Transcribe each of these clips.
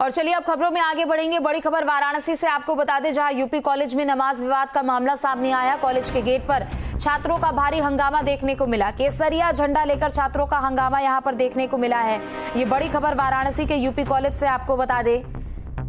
और चलिए अब खबरों में आगे बढ़ेंगे। बड़ी खबर वाराणसी से आपको बता दें, जहां यूपी कॉलेज में नमाज विवाद का मामला सामने आया। कॉलेज के गेट पर छात्रों का भारी हंगामा देखने को मिला। केसरिया झंडा लेकर छात्रों का हंगामा यहां पर देखने को मिला है। ये बड़ी खबर वाराणसी के यूपी कॉलेज से आपको बता दें,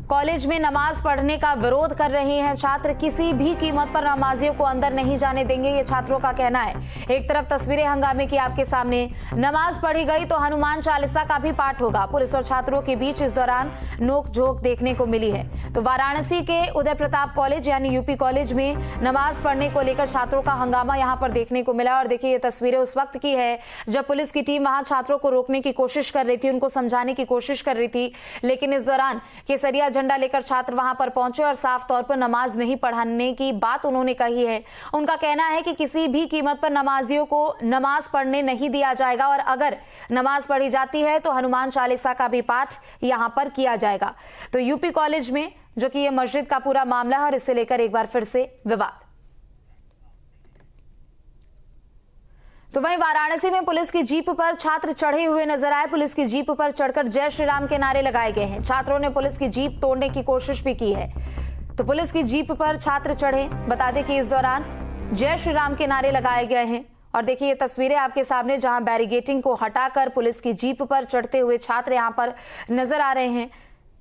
कॉलेज में नमाज पढ़ने का विरोध कर रहे हैं छात्र। किसी भी कीमत पर नमाजियों को अंदर नहीं जाने देंगे, ये छात्रों का कहना है। एक तरफ तस्वीरें हंगामे की आपके सामने, नमाज पढ़ी गई तो हनुमान चालीसा का भी पाठ होगा। पुलिस और छात्रों के बीच इस दौरान नोक-झोंक देखने को मिली है। तो वाराणसी के उदय प्रताप कॉलेज यानी यूपी कॉलेज में नमाज पढ़ने को लेकर छात्रों का हंगामा यहाँ पर देखने को मिला। और देखिए, ये तस्वीरें उस वक्त की है जब पुलिस की टीम वहां छात्रों को रोकने की कोशिश कर रही थी, उनको समझाने की कोशिश कर रही थी। लेकिन इस दौरान केसरिया झंडा लेकर छात्र वहां पर पहुंचे और साफ तौर पर नमाज नहीं पढ़ाने की बात उन्होंने कही है। उनका कहना है कि किसी भी कीमत पर नमाजियों को नमाज पढ़ने नहीं दिया जाएगा और अगर नमाज पढ़ी जाती है तो हनुमान चालीसा का भी पाठ यहां पर किया जाएगा। तो यूपी कॉलेज में जो कि ये मस्जिद का पूरा मामला है और इससे लेकर एक बार फिर से विवाद। तो वहीं वाराणसी में पुलिस की जीप पर छात्र चढ़े हुए नजर आए। पुलिस की जीप पर चढ़कर जय श्री राम के नारे लगाए गए हैं। छात्रों ने पुलिस की जीप तोड़ने की कोशिश भी की है। तो पुलिस की जीप पर छात्र चढ़े। बता दें कि इस दौरान जय श्री राम के नारे लगाए गए हैं। और देखिए, ये तस्वीरें आपके सामने, जहां बैरिगेटिंग को हटाकर पुलिस की जीप पर चढ़ते हुए छात्र यहां पर नजर आ रहे हैं।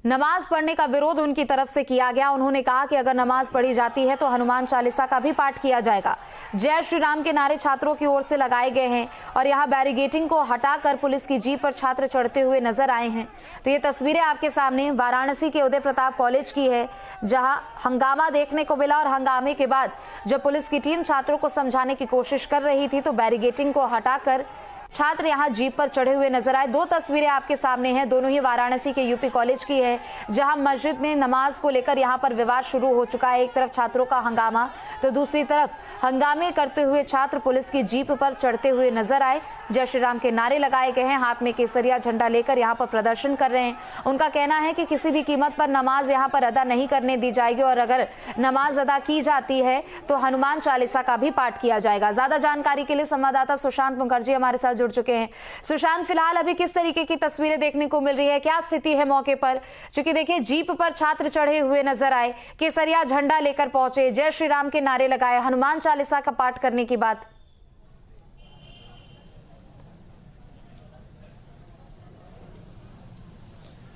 नमाज पढ़ने का विरोध उनकी तरफ से किया गया। उन्होंने कहा कि अगर नमाज पढ़ी जाती है तो हनुमान चालीसा का भी पाठ किया जाएगा। जय श्री राम के नारे छात्रों की ओर से लगाए गए हैं और यहां बैरिगेटिंग को हटाकर पुलिस की जीप पर छात्र चढ़ते हुए नजर आए हैं। तो ये तस्वीरें आपके सामने वाराणसी के उदय प्रताप कॉलेज की है, जहां हंगामा देखने को मिला। और हंगामे के बाद जब पुलिस की टीम छात्रों को समझाने की कोशिश कर रही थी तो बैरिगेटिंग को हटाकर छात्र यहां जीप पर चढ़े हुए नजर आए। दो तस्वीरें आपके सामने हैं, दोनों ही वाराणसी के यूपी कॉलेज की है, जहां मस्जिद में नमाज को लेकर यहां पर विवाद शुरू हो चुका है। एक तरफ छात्रों का हंगामा तो दूसरी तरफ हंगामे करते हुए छात्र पुलिस की जीप पर चढ़ते हुए नजर आए। जय श्री राम के नारे लगाए गए हैं, हाथ में केसरिया झंडा लेकर यहां पर प्रदर्शन कर रहे हैं। उनका कहना है कि किसी भी कीमत पर नमाज यहां पर अदा नहीं करने दी जाएगी और अगर नमाज अदा की जाती है तो हनुमान चालीसा का भी पाठ किया जाएगा। ज्यादा जानकारी के लिए संवाददाता सुशांत मुखर्जी हमारे साथ जुड़ चुके हैं। सुशांत, फिलहाल अभी किस तरीके की तस्वीरें देखने को मिल रही है, क्या स्थिति है मौके पर? क्योंकि देखिए, जीप पर छात्र चढ़े हुए नजर आए, केसरिया झंडा लेकर पहुंचे, जय श्री राम के नारे लगाए, हनुमान चालीसा का पाठ करने की बात।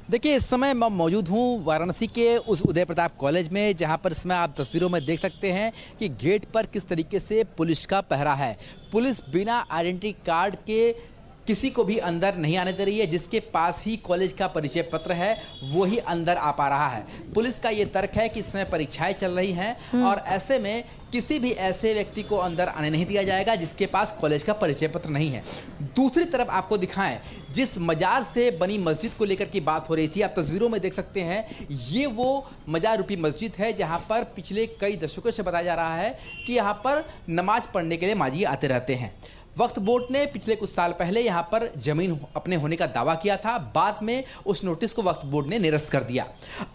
देखिए, इस समय मैं मौजूद हूँ वाराणसी के उस उदय प्रताप कॉलेज में, जहाँ पर इसमें आप तस्वीरों में देख सकते हैं कि गेट पर किस तरीके से पुलिस का पहरा है। पुलिस बिना आइडेंटिटी कार्ड के किसी को भी अंदर नहीं आने दे रही है। जिसके पास ही कॉलेज का परिचय पत्र है वो ही अंदर आ पा रहा है। पुलिस का ये तर्क है कि इस समय परीक्षाएं चल रही हैं और ऐसे में किसी भी ऐसे व्यक्ति को अंदर आने नहीं दिया जाएगा जिसके पास कॉलेज का परिचय पत्र नहीं है। दूसरी तरफ आपको दिखाएं, जिस मजार से बनी मस्जिद को लेकर की बात हो रही थी, आप तस्वीरों में देख सकते हैं, ये वो मजार रूपी मस्जिद है जहां पर पिछले कई दशकों से बताया जा रहा है कि यहाँ पर नमाज पढ़ने के लिए माजी आते रहते हैं। वक्फ बोर्ड ने पिछले कुछ साल पहले यहाँ पर जमीन अपने होने का दावा किया था। बाद में उस नोटिस को वक्फ बोर्ड ने निरस्त कर दिया।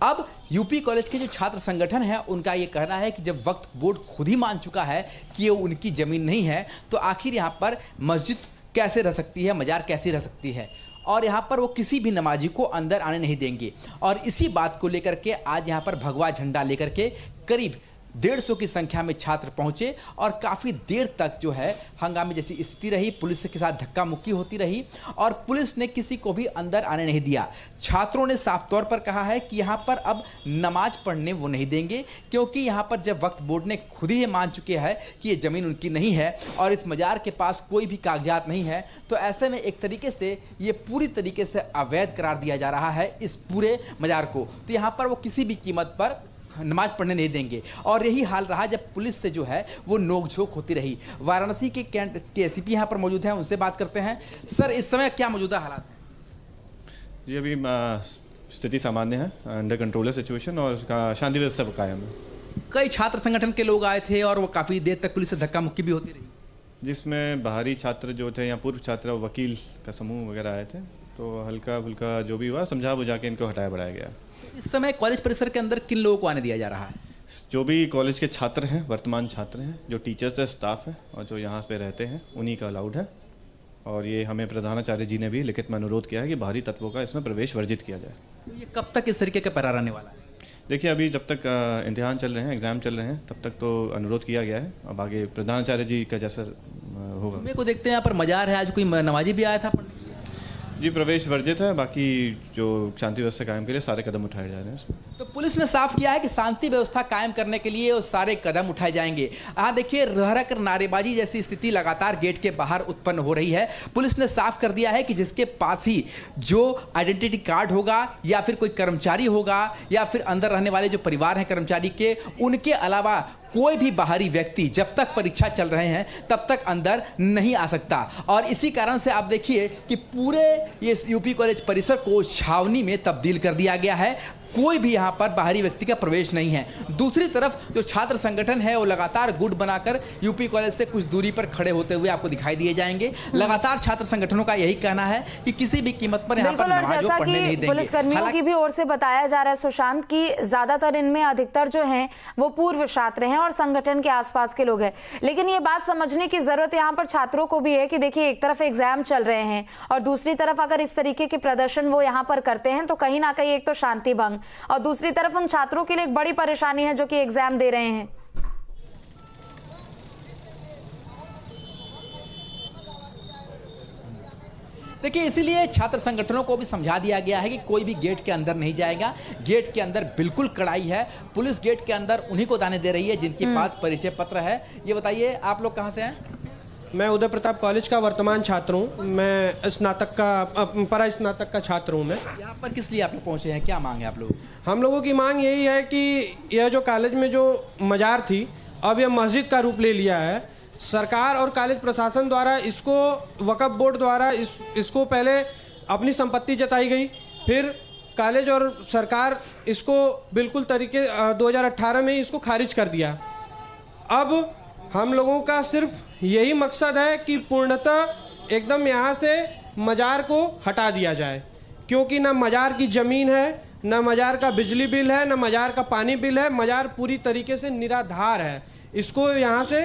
अब यूपी कॉलेज के जो छात्र संगठन है उनका ये कहना है कि जब वक्फ बोर्ड खुद ही मान चुका है कि ये उनकी जमीन नहीं है तो आखिर यहाँ पर मस्जिद कैसे रह सकती है, मजार कैसी रह सकती है, और यहाँ पर वो किसी भी नमाजी को अंदर आने नहीं देंगे। और इसी बात को लेकर के आज यहाँ पर भगवा झंडा लेकर के करीब 150 की संख्या में छात्र पहुंचे और काफ़ी देर तक जो है हंगामे जैसी स्थिति रही। पुलिस के साथ धक्का मुक्की होती रही और पुलिस ने किसी को भी अंदर आने नहीं दिया। छात्रों ने साफ तौर पर कहा है कि यहाँ पर अब नमाज पढ़ने वो नहीं देंगे, क्योंकि यहाँ पर जब वक्फ बोर्ड ने खुद ही मान चुके हैं कि ये ज़मीन उनकी नहीं है और इस मजार के पास कोई भी कागजात नहीं है, तो ऐसे में एक तरीके से ये पूरी तरीके से अवैध करार दिया जा रहा है इस पूरे मजार को। तो यहाँ पर वो किसी भी कीमत पर नमाज पढ़ने नहीं देंगे। और यही हाल रहा जब पुलिस से जो है वो नोकझोंक होती रही। वाराणसी के कैंट के एसीपी यहाँ पर मौजूद हैं, उनसे बात करते हैं। सर, इस समय क्या मौजूदा हालात हैं? जी, अभी स्थिति सामान्य है, अंडर कंट्रोल है सिचुएशन और शांति व्यवस्था कायम है। कई छात्र संगठन के लोग आए थे और वो काफ़ी देर तक पुलिस से धक्का मुक्की भी होती रही, जिसमें बाहरी छात्र जो थे या पूर्व छात्र वकील का समूह वगैरह आए थे, तो हल्का फुल्का जो भी हुआ समझा बुझा के इनको हटाया बढ़ाया गया। इस समय कॉलेज परिसर के अंदर किन लोगों को आने दिया जा रहा है? जो भी कॉलेज के छात्र हैं, वर्तमान छात्र हैं, जो टीचर्स है, स्टाफ है और जो यहाँ पे रहते हैं, उन्हीं का अलाउड है। और ये हमें प्रधानाचार्य जी ने भी लिखित में अनुरोध किया है कि बाहरी तत्वों का इसमें प्रवेश वर्जित किया जाए। तो ये कब तक इस तरीके का पहरा रहने वाला है? देखिए, अभी जब तक इम्तिहान चल रहे हैं, एग्ज़ाम चल रहे हैं, तब तक तो अनुरोध किया गया है। अब आगे प्रधानाचार्य जी का जैसा होगा। जुम्मे को देखते हैं, यहाँ पर मजार है, आज कोई नमाजी भी आया था पंडित जी, प्रवेश वर्जित है। बाकी जो शांति व्यवस्था कायम के लिए सारे कदम उठाए जा रहे हैं इसमें। तो पुलिस ने साफ किया है कि शांति व्यवस्था कायम करने के लिए वो सारे कदम उठाए जाएंगे। देखिए, रह कर नारेबाजी जैसी स्थिति लगातार गेट के बाहर उत्पन्न हो रही है। पुलिस ने साफ कर दिया है कि जिसके पास ही जो आइडेंटिटी कार्ड होगा या फिर कोई कर्मचारी होगा या फिर अंदर रहने वाले जो परिवार हैं कर्मचारी के, उनके अलावा कोई भी बाहरी व्यक्ति जब तक परीक्षा चल रहे हैं तब तक अंदर नहीं आ सकता। और इसी कारण से आप देखिए कि पूरे ये यूपी कॉलेज परिसर को छावनी में तब्दील कर दिया गया है। कोई भी यहाँ पर बाहरी व्यक्ति का प्रवेश नहीं है। दूसरी तरफ जो छात्र संगठन है वो लगातार गुट बनाकर यूपी कॉलेज से कुछ दूरी पर खड़े होते हुए आपको दिखाई दिए जाएंगे। लगातार छात्र संगठनों का यही कहना है कि किसी भी कीमत पर यहाँ पर नमाज वो पढ़ने नहीं देंगे। पुलिस कर्मियों की भी ओर से बताया जा रहा है सुशांत की ज्यादातर इनमें अधिकतर जो हैं वो पूर्व छात्र हैं और संगठन के आसपास के लोग हैं। लेकिन ये बात समझने की जरूरत यहाँ पर छात्रों को भी है कि देखिए, एक तरफ एग्जाम चल रहे हैं और दूसरी तरफ अगर इस तरीके के प्रदर्शन वो यहाँ पर करते हैं तो कहीं ना कहीं एक तो शांति भंग और दूसरी तरफ उन छात्रों के लिए एक बड़ी परेशानी है जो कि एग्जाम दे रहे हैं। देखिए, इसीलिए छात्र संगठनों को भी समझा दिया गया है कि कोई भी गेट के अंदर नहीं जाएगा। गेट के अंदर बिल्कुल कड़ाई है। पुलिस गेट के अंदर उन्हीं को दाने दे रही है जिनके पास परिचय पत्र है। ये बताइए, आप लोग कहाँ से हैं? मैं उदय प्रताप कॉलेज का वर्तमान छात्र हूँ। मैं स्नातक का परा स्नातक का छात्र हूँ। मैं यहाँ पर किस लिए आप लोग पहुँचे हैं? क्या मांग है आप लोग? हम लोगों की मांग यही है कि यह जो कॉलेज में जो मजार थी अब यह मस्जिद का रूप ले लिया है। सरकार और कॉलेज प्रशासन द्वारा इसको वक्फ बोर्ड द्वारा इसको पहले अपनी संपत्ति जताई गई, फिर कॉलेज और सरकार इसको बिल्कुल तरीके 2018 में इसको खारिज कर दिया। अब हम लोगों का सिर्फ यही मकसद है कि पूर्णतः एकदम यहाँ से मजार को हटा दिया जाए, क्योंकि ना मजार की ज़मीन है, ना मजार का बिजली बिल है, ना मजार का पानी बिल है। मजार पूरी तरीके से निराधार है। इसको यहाँ से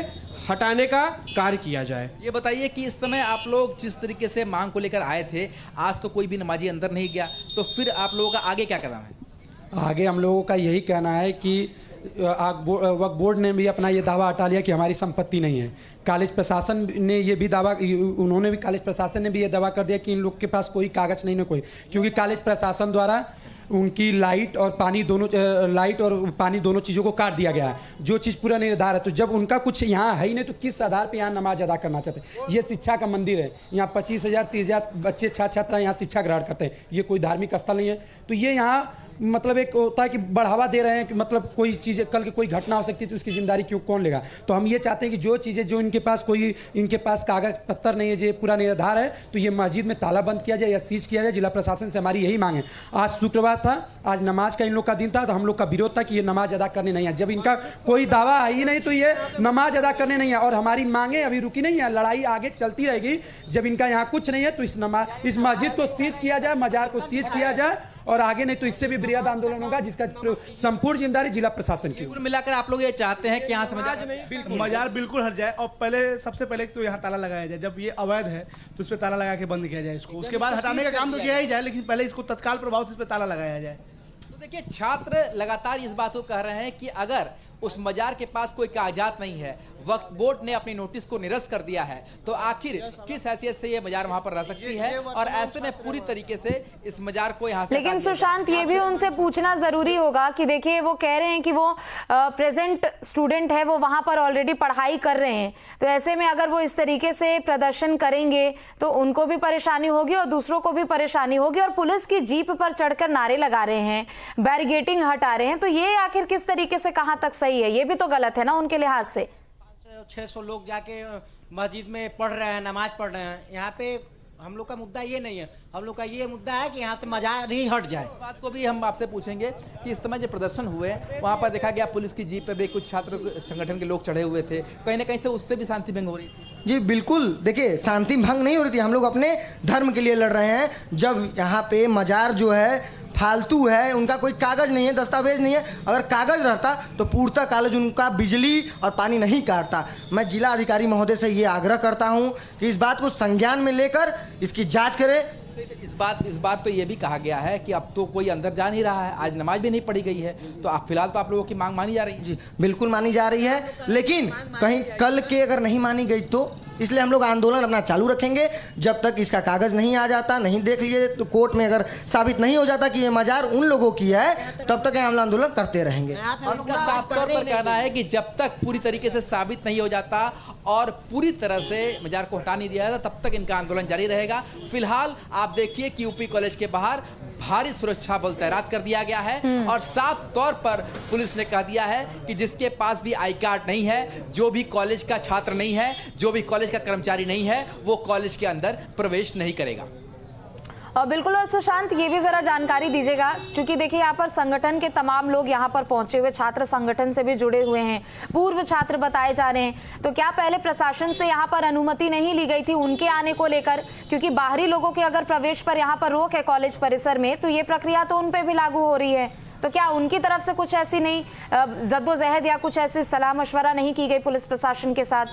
हटाने का कार्य किया जाए। ये बताइए कि इस समय आप लोग जिस तरीके से मांग को लेकर आए थे, आज तो कोई भी नमाजी अंदर नहीं गया, तो फिर आप लोगों का आगे क्या कदम है? आगे हम लोगों का यही कहना है कि वक्फ बोर्ड ने भी अपना ये दावा हटा लिया कि हमारी संपत्ति नहीं है। कॉलेज प्रशासन ने ये भी दावा, उन्होंने भी कॉलेज प्रशासन ने भी ये दावा कर दिया कि इन लोग के पास कोई कागज नहीं है कोई, क्योंकि कॉलेज प्रशासन द्वारा उनकी लाइट और पानी दोनों चीज़ों को काट दिया गया है, जो चीज़ पूरा निर्धार है। तो जब उनका कुछ यहाँ है ही नहीं तो किस आधार पे यहाँ नमाज अदा करना चाहते हैं? ये शिक्षा का मंदिर है, यहाँ 25,000 30,000 बच्चे छात्र यहाँ शिक्षा ग्रहण करते हैं। ये कोई धार्मिक स्थल नहीं है। तो ये यहाँ मतलब एक होता है कि बढ़ावा दे रहे हैं कि मतलब कोई चीज़ें कल की कोई घटना हो सकती है तो उसकी जिम्मेदारी कौन लेगा? तो हम ये चाहते हैं कि जो चीज़ें जो इनके पास कागज पत्तर नहीं है, जो पूरा निर्धार है, तो ये मस्जिद में ताला बंद किया जाए या सीज किया जाए। जिला प्रशासन से हमारी यही मांग है। आज शुक्रवार था, आज नमाज का इन लोग का दिन था, तो हम लोग का विरोध था कि ये नमाज अदा करने नहीं है। जब इनका कोई दावा है ही नहीं तो ये नमाज अदा करने नहीं है। और हमारी मांगें अभी रुकी नहीं है, लड़ाई आगे चलती रहेगी। जब इनका यहाँ कुछ नहीं है तो इस मस्जिद को सीज किया जाए, मजार को सीज किया जाए, और आगे नहीं तो इससे भी बृहद आंदोलन होगा, जिसका संपूर्ण जिम्मेदारी जिला प्रशासन की। कुल मिलाकर आप लोग ये चाहते हैं कि यहाँ से मजार बिल्कुल हट जाए और सबसे पहले तो यहाँ ताला लगाया जाए। जब ये अवैध है तो इस पर ताला लगा के बंद किया जाए इसको। उसके बाद हटाने का काम तो किया ही जाए, लेकिन पहले इसको तत्काल प्रभाव से इस पर ताला लगाया जाए। तो देखिए, छात्र लगातार इस बात को कह रहे हैं कि अगर उस मजार के पास कोई कागजात नहीं है, वक्फ बोर्ड ने अपनी नोटिस को निरस्त कर दिया है, तो आखिर किस हैसियत से ये मजार वहां पर रह सकती है? और ऐसे में पूरी तरीके से इस मजार को यहाँ से, लेकिन सुशांत ये भी उनसे पूछना जरूरी होगा कि देखिए, वो कह रहे हैं कि वो प्रेजेंट स्टूडेंट है, वो वहां पर ऑलरेडी पढ़ाई कर रहे हैं। तो ऐसे में अगर वो इस तरीके से प्रदर्शन करेंगे तो उनको भी परेशानी होगी और दूसरों को भी परेशानी होगी। और पुलिस की जीप पर चढ़कर नारे लगा रहे हैं, बैरिगेटिंग हटा रहे हैं, तो ये आखिर किस तरीके से कहां तक सही है? ये भी तो गलत है ना उनके लिहाज से। 600 लोग जाके मस्जिद में पढ़ रहे हैं, नमाज पढ़ रहे हैं। यहाँ पे हम लोग का मुद्दा ये नहीं है, हम लोग का ये मुद्दा है कि यहाँ से मजार ही हट जाए। बात को भी हम आपसे पूछेंगे कि इस समय जो प्रदर्शन हुए वहाँ पर देखा गया पुलिस की जीप पे भी कुछ छात्र संगठन के लोग चढ़े हुए थे, कहीं ना कहीं से उससे भी शांति भंग हो रही थी। जी बिल्कुल, देखिए शांति भंग नहीं हो रही थी, हम लोग अपने धर्म के लिए लड़ रहे हैं। जब यहाँ पे मजार जो है फालतू है, उनका कोई कागज नहीं है, दस्तावेज नहीं है। अगर कागज रहता तो पूर्णतः कॉलेज उनका बिजली और पानी नहीं काटता। मैं जिला अधिकारी महोदय से ये आग्रह करता हूँ कि इस बात को संज्ञान में लेकर इसकी जांच करें। इस इस बात तो ये भी कहा गया है कि अब तो कोई अंदर जा नहीं रहा है, आज नमाज भी नहीं पढ़ी गई है, तो आप फिलहाल तो आप लोगों की मांग मानी जा रही है। जी बिल्कुल मानी जा रही है, लेकिन कहीं कल के अगर नहीं मानी गई तो इसलिए हम लोग आंदोलन अपना चालू रखेंगे जब तक इसका कागज नहीं आ जाता, नहीं देख लिए तो कोर्ट में अगर साबित नहीं हो जाता कि ये मजार उन लोगों की है, तब तक हम आंदोलन करते रहेंगे। और उनका साफ तौर पर कहना है कि जब तक पूरी तरीके से साबित नहीं हो जाता और पूरी तरह से मजार को हटा नहीं दिया जाता, तब तक इनका आंदोलन जारी रहेगा। फिलहाल आप देखिए कि यूपी कॉलेज के बाहर भारी सुरक्षा बल तैनात कर दिया गया है और साफ तौर पर पुलिस ने कह दिया है कि जिसके पास भी आई कार्ड नहीं है, जो भी कॉलेज का छात्र नहीं है, जो भी कॉलेज का कर्मचारी नहीं है, वो कॉलेज के अंदर प्रवेश नहीं करेगा। बिल्कुल। और सुशांत, ये भी जरा जानकारी दीजिएगा, क्योंकि देखिए यहाँ पर संगठन के तमाम लोग यहाँ पर पहुंचे हुए, छात्र संगठन से भी जुड़े हुए हैं, पूर्व छात्र बताए जा रहे हैं, तो क्या पहले प्रशासन से यहाँ पर अनुमति नहीं ली गई थी उनके आने को लेकर? क्योंकि बाहरी लोगों के अगर प्रवेश पर यहाँ पर रोक है कॉलेज परिसर में, तो ये प्रक्रिया तो उन पर भी लागू हो रही है, तो क्या उनकी तरफ से कुछ ऐसी नहीं जद्दोजहद या कुछ ऐसी सलाह मशवरा नहीं की गई पुलिस प्रशासन के साथ?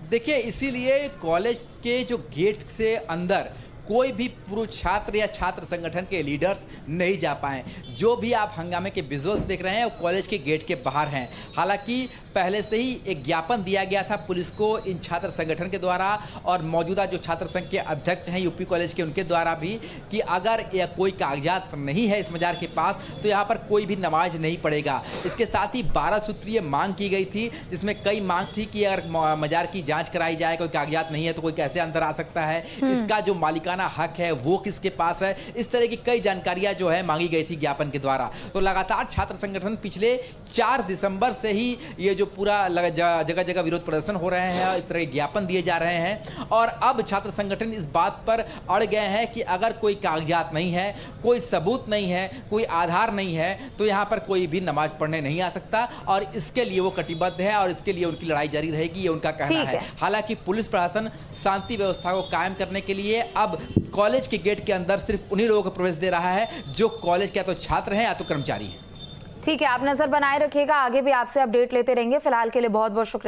देखिए, इसीलिए कॉलेज के जो गेट से अंदर कोई भी पूर्व छात्र या छात्र संगठन के लीडर्स नहीं जा पाए। जो भी आप हंगामे के विजुअल्स देख रहे हैं वो कॉलेज के गेट के बाहर हैं। हालांकि पहले से ही एक ज्ञापन दिया गया था पुलिस को इन छात्र संगठन के द्वारा और मौजूदा जो छात्र संघ के अध्यक्ष हैं यूपी कॉलेज के, उनके द्वारा भी, कि अगर कोई कागजात नहीं है इस मजार के पास तो यहाँ पर कोई भी नमाज नहीं पढ़ेगा। इसके साथ ही 12 सूत्रीय मांग की गई थी, जिसमें कई मांग थी कि अगर मजार की जाँच कराई जाए, कोई कागजात नहीं है तो कोई कैसे अंदर आ सकता है, इसका जो मालिकाना हक है वो किसके पास है, इस तरह की कई जानकारियां जो है मांगी गई थी ज्ञापन के द्वारा। तो लगातार छात्र संगठन पिछले 4 दिसंबर से ही ये जो पूरा जगह जगह विरोध प्रदर्शन हो रहे हैं, इस तरह के ज्ञापन दिए जा रहे हैं और अब छात्र संगठन इस बात पर अड़ गए हैं कि अगर कोई कागजात नहीं है, कोई सबूत नहीं है, कोई आधार नहीं है, तो यहाँ पर कोई भी नमाज पढ़ने नहीं आ सकता और इसके लिए वो कटिबद्ध है और इसके लिए उनकी लड़ाई जारी रहेगी, ये उनका कहना है। हालांकि पुलिस प्रशासन शांति व्यवस्था को कायम करने के लिए अब कॉलेज के गेट के अंदर सिर्फ उन्हीं लोगों को प्रवेश दे रहा है जो कॉलेज के या तो छात्र हैं या तो कर्मचारी हैं। ठीक है, आप नजर बनाए रखिएगा, आगे भी आपसे अपडेट लेते रहेंगे। फिलहाल के लिए बहुत बहुत शुक्रिया।